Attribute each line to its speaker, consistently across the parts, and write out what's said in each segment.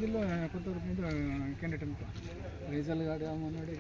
Speaker 1: ಆದಿಲ್ಲ ಕೊತ್ತೂರು ಇದು ಕ್ಯಾಂಡಿಡೇಟ್ ಅಂತ ರೈಸಲ್ ಗಾಡಿ ನೋಡಿ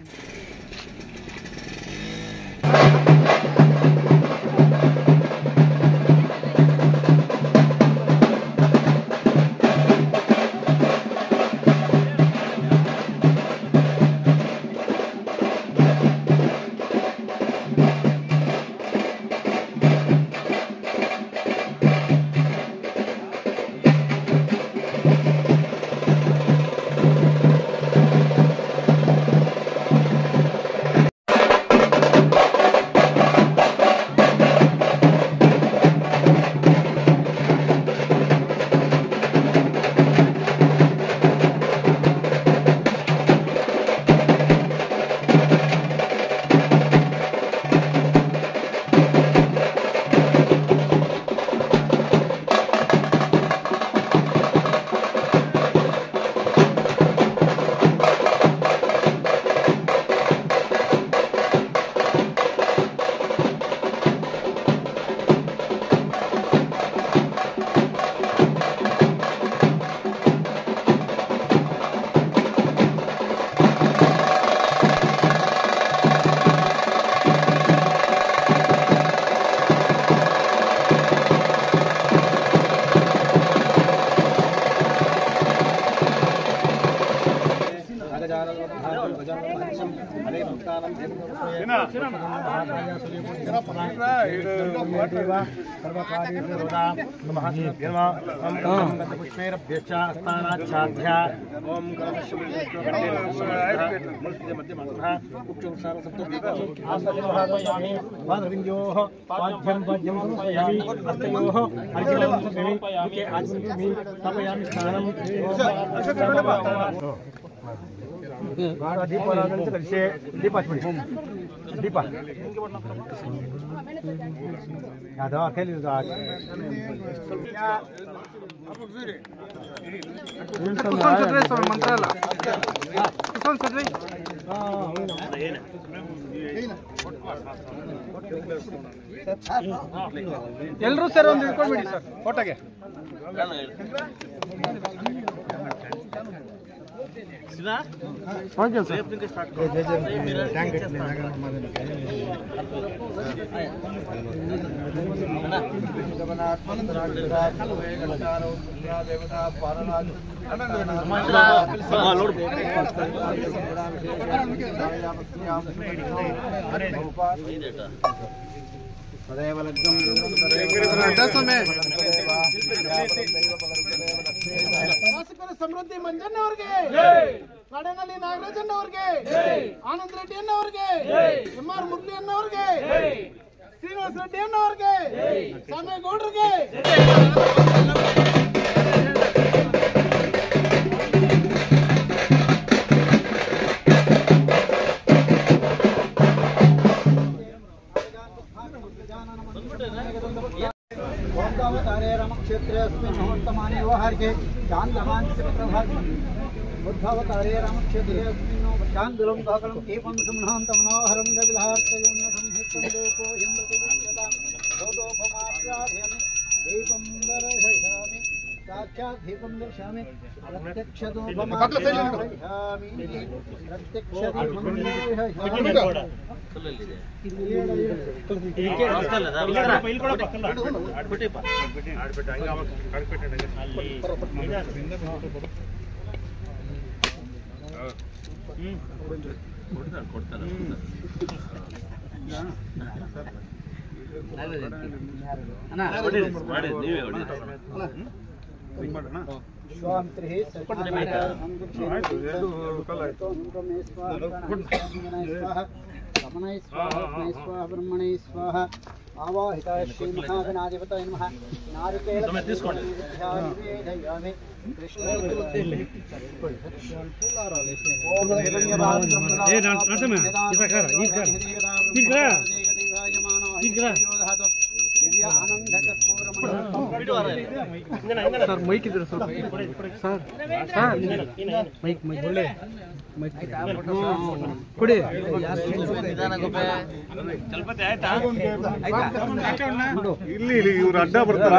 Speaker 1: दीप दीप ಎಲ್ಲರೂ ಸರ್ ಒಂದು ಇಟ್ಕೊಂಡ್ಬಿಡಿ ಸರ್ ಫೋಟೋಗೆ ಓಕೆ ಸರ್ ಸಮೃದ್ಧಿ ಮಂಜಣ್ಣವ್ರಿಗೆ, ಕಡೆನಲ್ಲಿ ನಾಗರಾಜಣ್ಣವ್ರಿಗೆ, ಆನಂದ್ ರೆಡ್ಡಿ ಅಣ್ಣವ್ರಿಗೆ, MR ಮುರಳಿ ಅಣ್ಣವ್ರಿಗೆ, ಶ್ರೀನಿವಾಸ ರೆಡ್ಡಿ ಅಣ್ಣವ್ರಿಗೆ, ಸಾಮೇಗೌಡರಿಗೆ क्षेत्रे मुहूर्तमाने व्यवहारिके बुद्धावतारे रामक्षेत्रे शांदुलं दाकलं दीपं सुमनान्तं मनोहरं गविलार्तयोन्नसंहितं लोको यमृतिविद्यता दोदोपमाप्याभ्यमि दीपं दर्शयामि साक्षात् दीपं दर्शयामि प्रत्यक्षदोपमाप्याभ्यामि प्रत्यक्षदीपं दर्शयामि रमणे स्वाहा स्वाहा ब्रह्मणे स्वाहा आवाहिताय श्री महागणाधिपतये नमः नारिकेल निवेदयामि कृष्ण दिव्य आनंद कर्पूर ಸರ್ ಮೈಕ್ ಇದ್ರೆ ಸ್ವಲ್ಪ ಸರ್ ಮೈಕ್ ಮೈಕ್ ಒಳ್ಳೆ ಮೈಕ್ ಕೊಡಿ
Speaker 2: ಇಲ್ಲಿ ಇವ್ರು ಅಡ್ಡ ಬರ್ತಾರೆ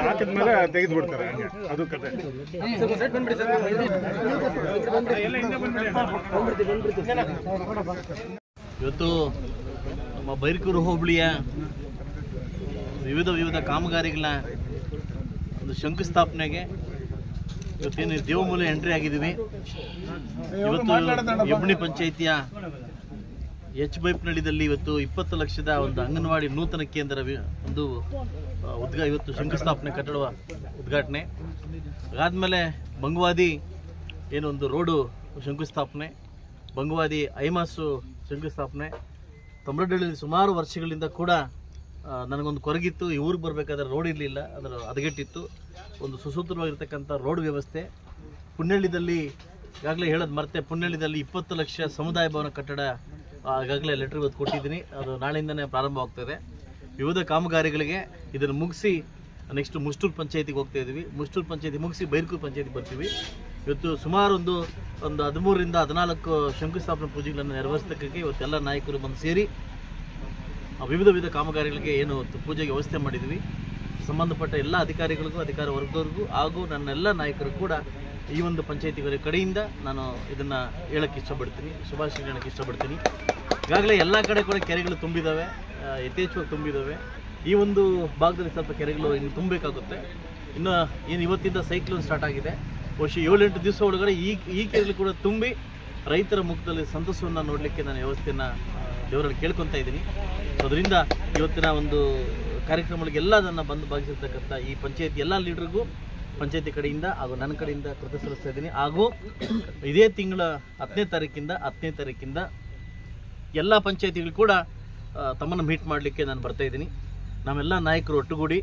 Speaker 2: ಹಾಕಿದ್ಮೇಲೆ ತೆಗೆದು ಬಿಡ್ತಾರೆ ಅದು ಕತೆ.
Speaker 3: ಇವತ್ತು ನಮ್ಮ ಬೈರ್ಕೂರು ಹೋಬಳಿಯ ವಿವಿಧ ಕಾಮಗಾರಿಗಳ ಒಂದು ಶಂಕುಸ್ಥಾಪನೆಗೆ ಇವತ್ತೇನು ದೇವಮೂಲೆ ಎಂಟ್ರಿ ಆಗಿದ್ದೀವಿ. ಇವತ್ತು ಯಬ್ಣಿ ಪಂಚಾಯಿತಿಯ ಬೈಪ್ನಳ್ಳಿದಲ್ಲಿ ಇವತ್ತು 20 ಲಕ್ಷದ ಒಂದು ಅಂಗನವಾಡಿ ನೂತನ ಕೇಂದ್ರ ಒಂದು ಇವತ್ತು ಶಂಕುಸ್ಥಾಪನೆ ಕಟ್ಟಡ ಉದ್ಘಾಟನೆ ಅದಾದಮೇಲೆ ಬಂಗವಾದಿ ಏನೊಂದು ರೋಡು ಶಂಕುಸ್ಥಾಪನೆ, ಬಂಗವಾದಿ ಐಮಾಸು ಶಂಕುಸ್ಥಾಪನೆ. ತಮ್ಮರಡಳ್ಳಿ ಸುಮಾರು ವರ್ಷಗಳಿಂದ ಕೂಡ ನನಗೊಂದು ಕೊರಗಿತ್ತು, ಈ ಊರಿಗೆ ಬರಬೇಕಾದ್ರೆ ರೋಡ್ ಇರಲಿಲ್ಲ, ಅದರ ಹದಗೆಟ್ಟಿತ್ತು. ಒಂದು ಸುಸೂತ್ರವಾಗಿರ್ತಕ್ಕಂಥ ರೋಡ್ ವ್ಯವಸ್ಥೆ ಪುಣ್ಯಳ್ಳಿದಲ್ಲಿ ಈಗಾಗಲೇ ಹೇಳೋದು ಮರ್ತೆ, ಪುಣ್ಯಳ್ಳಿದಲ್ಲಿ 20 ಲಕ್ಷ ಸಮುದಾಯ ಭವನ ಕಟ್ಟಡ ಈಗಾಗಲೇ ಲೆಟರ್ ಇವತ್ತು ಕೊಟ್ಟಿದ್ದೀನಿ. ಅದು ನಾಳೆಯಿಂದನೇ ಪ್ರಾರಂಭವಾಗ್ತದೆ. ವಿವಿಧ ಕಾಮಗಾರಿಗಳಿಗೆ ಇದನ್ನು ಮುಗಿಸಿ ನೆಕ್ಸ್ಟ್ ಮುಷ್ಟೂರು ಪಂಚಾಯತಿಗೆ ಹೋಗ್ತಾ ಇದ್ದೀವಿ. ಮುಷ್ಟೂರು ಪಂಚಾಯತಿ ಮುಗಿಸಿ ಬೈರ್ಕೂರು ಪಂಚಾಯತಿಗೆ ಬರ್ತೀವಿ. ಇವತ್ತು ಸುಮಾರು ಒಂದು 13ರಿಂದ 14 ಶಂಕುಸ್ಥಾಪನಾ ಪೂಜೆಗಳನ್ನು ನೆರವೇರಿಸಲಿಕ್ಕೆ ಇವತ್ತೆಲ್ಲ ನಾಯಕರು ಬಂದು ಸೇರಿ ವಿವಿಧ ಕಾಮಗಾರಿಗಳಿಗೆ ಏನು ಪೂಜೆಗೆ ವ್ಯವಸ್ಥೆ ಮಾಡಿದ್ವಿ. ಸಂಬಂಧಪಟ್ಟ ಎಲ್ಲ ಅಧಿಕಾರಿಗಳಿಗೂ, ಅಧಿಕಾರ ವರ್ಗದವ್ರಿಗೂ ಹಾಗೂ ನನ್ನೆಲ್ಲ ನಾಯಕರು ಕೂಡ ಈ ಒಂದು ಪಂಚಾಯತಿಗಳ ಕಡೆಯಿಂದ ನಾನು ಇದನ್ನು ಹೇಳೋಕ್ಕೆ ಇಷ್ಟಪಡ್ತೀನಿ, ಶುಭಾಶಯ ಹೇಳೋಕ್ಕೆ ಇಷ್ಟಪಡ್ತೀನಿ. ಈಗಾಗಲೇ ಎಲ್ಲ ಕಡೆ ಕೂಡ ಕೆರೆಗಳು ತುಂಬಿದ್ದಾವೆ, ಯಥೇಚ್ಛವಾಗಿ ತುಂಬಿದ್ದಾವೆ. ಈ ಒಂದು ಭಾಗದಲ್ಲಿ ಸ್ವಲ್ಪ ಕೆರೆಗಳು ಇನ್ನು ತುಂಬಬೇಕಾಗುತ್ತೆ. ಇನ್ನು ಏನು ಇವತ್ತಿಂದ ಸೈಕ್ಲೋನ್ ಸ್ಟಾರ್ಟ್ ಆಗಿದೆ, ಬಹುಶಃ 7-8 ದಿವಸ ಒಳಗಡೆ ಈ ಕೆರೆಗಳು ಕೂಡ ತುಂಬಿ ರೈತರ ಮುಖದಲ್ಲಿ ಸಂತಸವನ್ನು ನೋಡಲಿಕ್ಕೆ ನಾನು ವ್ಯವಸ್ಥೆಯನ್ನು ದೇವರಲ್ಲಿ ಕೇಳ್ಕೊತಾ ಇದ್ದೀನಿ. ಅದರಿಂದ ಇವತ್ತಿನ ಒಂದು ಕಾರ್ಯಕ್ರಮಗಳಿಗೆ ಎಲ್ಲದನ್ನು ಬಂದು ಭಾಗಿಸಿರ್ತಕ್ಕಂಥ ಈ ಪಂಚಾಯತಿ ಎಲ್ಲ ಲೀಡರ್ಗೂ ಪಂಚಾಯತಿ ಕಡೆಯಿಂದ ಹಾಗೂ ನನ್ನ ಕಡೆಯಿಂದ ಕೃತಜ್ಞತೆ ಸಲ್ಲಿಸ್ತಾ ಇದ್ದೀನಿ. ಹಾಗೂ ಇದೇ ತಿಂಗಳ 10ನೇ ತಾರೀಕಿಂದ ಎಲ್ಲ ಪಂಚಾಯತಿಗಳು ಕೂಡ ತಮ್ಮನ್ನು ಮೀಟ್ ಮಾಡಲಿಕ್ಕೆ ನಾನು ಬರ್ತಾ ಇದ್ದೀನಿ. ನಮ್ಮೆಲ್ಲ ನಾಯಕರು ಒಟ್ಟುಗೂಡಿ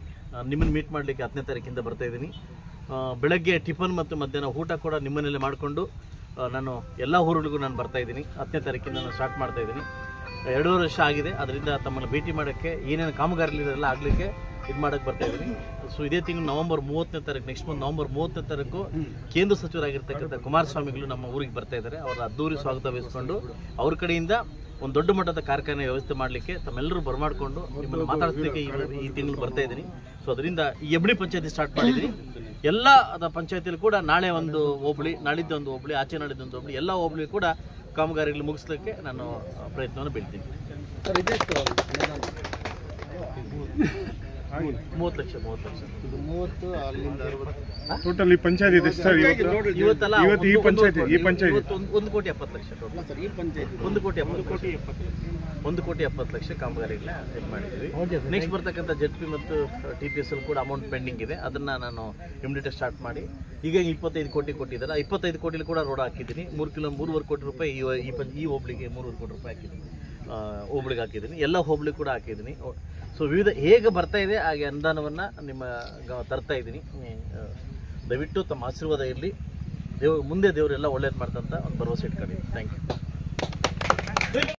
Speaker 3: ನಿಮ್ಮನ್ನು ಮೀಟ್ ಮಾಡಲಿಕ್ಕೆ 10ನೇ ತಾರೀಕಿಂದ ಬರ್ತಾ ಇದ್ದೀನಿ. ಬೆಳಗ್ಗೆ ಟಿಫನ್ ಮತ್ತು ಮಧ್ಯಾಹ್ನ ಊಟ ಕೂಡ ನಿಮ್ಮನೇಲೆ ಮಾಡಿಕೊಂಡು ನಾನು ಎಲ್ಲ ಊರುಗಳಿಗೂ ನಾನು ಬರ್ತಾ ಇದ್ದೀನಿ. 10ನೇ ತಾರೀಕಿಂದ ನಾನು ಸ್ಟಾರ್ಟ್ ಮಾಡ್ತಾ ಇದ್ದೀನಿ. 2.5 ವರ್ಷ ಆಗಿದೆ. ಅದರಿಂದ ತಮ್ಮನ್ನು ಭೇಟಿ ಮಾಡೋಕ್ಕೆ ಏನೇನು ಕಾಮಗಾರಿಗಳಿದೆಲ್ಲ ಆಗಲಿಕ್ಕೆ ಇದು ಮಾಡೋಕ್ಕೆ ಬರ್ತಾ ಇದ್ದೀನಿ. ಸೊ ಇದೇ ತಿಂಗಳು ನವೆಂಬರ್ 30ನೇ ತಾರೀಕು, ನೆಕ್ಸ್ಟ್ ಮಂತ್ ನವೆಂಬರ್ 30ನೇ ತಾರೀಕು ಕೇಂದ್ರ ಸಚಿವರಾಗಿರ್ತಕ್ಕಂಥ ಕುಮಾರಸ್ವಾಮಿಗಳು ನಮ್ಮ ಊರಿಗೆ ಬರ್ತಾ ಇದ್ದಾರೆ. ಅವರ ಅದ್ದೂರಿ ಸ್ವಾಗತ ವಹಿಸಿಕೊಂಡು ಅವ್ರ ಕಡೆಯಿಂದ ಒಂದು ದೊಡ್ಡ ಮಟ್ಟದ ಕಾರ್ಖಾನೆ ವ್ಯವಸ್ಥೆ ಮಾಡಲಿಕ್ಕೆ ತಮ್ಮೆಲ್ಲರೂ ಬರಮಾಡಿಕೊಂಡು ನಿಮ್ಮನ್ನು ಮಾತಾಡಿಸ್ಲಿಕ್ಕೆ ಈ ತಿಂಗಳು ಬರ್ತಾ ಇದ್ದೀನಿ. ಸೊ ಅದರಿಂದ ಈ ಯಬ್ಣಿ ಪಂಚಾಯತಿ ಸ್ಟಾರ್ಟ್ ಮಾಡಿದ್ದೀನಿ. ಎಲ್ಲ ಪಂಚಾಯತಿಯಲ್ಲಿ ಕೂಡ ನಾಳೆ ಒಂದು ಹೋಬಳಿ, ನಾಳಿದ್ದೊಂದು ಹೋಬಳಿ, ಆಚೆ ನಾಳಿದ್ದೊಂದು ಹೋಬಳಿ, ಎಲ್ಲ ಹೋಬಳಿ ಕೂಡ ಕಾಮಗಾರಿಗಳು ಮುಗಿಸ್ಲಿಕ್ಕೆ ನಾನು ಪ್ರಯತ್ನವನ್ನು ಬೀಳ್ತೀನಿ. 30 ಲಕ್ಷ 30 ಅಲ್ಲಿಂದ 60
Speaker 2: ಟೋಟಲ್ ಈ ಪಂಚಾಯತಿ ಇದೆ ಸರ್.
Speaker 3: ಇವತ್ತೆಲ್ಲ
Speaker 2: ಈ ಪಂಚಾಯತಿ
Speaker 3: 1,70,00,000 ಲಕ್ಷ ಈ ಪಂಚಾಯತಿ 1,70,00,000 ಲಕ್ಷ ಕಾಮಗಾರಿಗಳನ್ನ ಇದು ಮಾಡಿದ್ದೀವಿ. ನೆಕ್ಸ್ಟ್ ಬರ್ತಕ್ಕಂಥ ZP ಮತ್ತು TPS ಅಲ್ಲಿ ಕೂಡ ಅಮೌಂಟ್ ಪೆಂಡಿಂಗ್ ಇದೆ. ಅದನ್ನ ನಾನು ಇಮಿಡಿಯೇಟ್ ಸ್ಟಾರ್ಟ್ ಮಾಡಿ ಈಗ 25 ಕೋಟಿ ಕೊಟ್ಟಿದ್ದಾರೆ. 25 ಕೋಟಿಲಿ ಕೂಡ ರೋಡ್ ಹಾಕಿದ್ದೀನಿ. 3.5 ಕೋಟಿ ರೂಪಾಯಿ ಈ ಹೋಬಳಿಗೆ 3.5 ಕೋಟಿ ರೂಪಾಯಿ ಹಾಕಿದ್ದೀನಿ, ಹೋಬಳಿಗೆ ಹಾಕಿದ್ದೀನಿ, ಎಲ್ಲ ಹೋಬಳಿ ಕೂಡ ಹಾಕಿದ್ದೀನಿ. ಸೊ ವಿವಿಧ ಹೇಗೆ ಬರ್ತಾ ಇದೆ ಹಾಗೆ ಅನುದಾನವನ್ನು ನಿಮ್ಮ ತರ್ತಾ ಇದ್ದೀನಿ. ದಯವಿಟ್ಟು ತಮ್ಮ ಆಶೀರ್ವಾದ ಇರಲಿ. ಮುಂದೆ ದೇವರೆಲ್ಲ ಒಳ್ಳೇದು ಮಾಡ್ತಂತ ಒಂದು ಭರವಸೆ ಇಟ್ಕೊಂಡಿದ್ದೀನಿ. Thank you.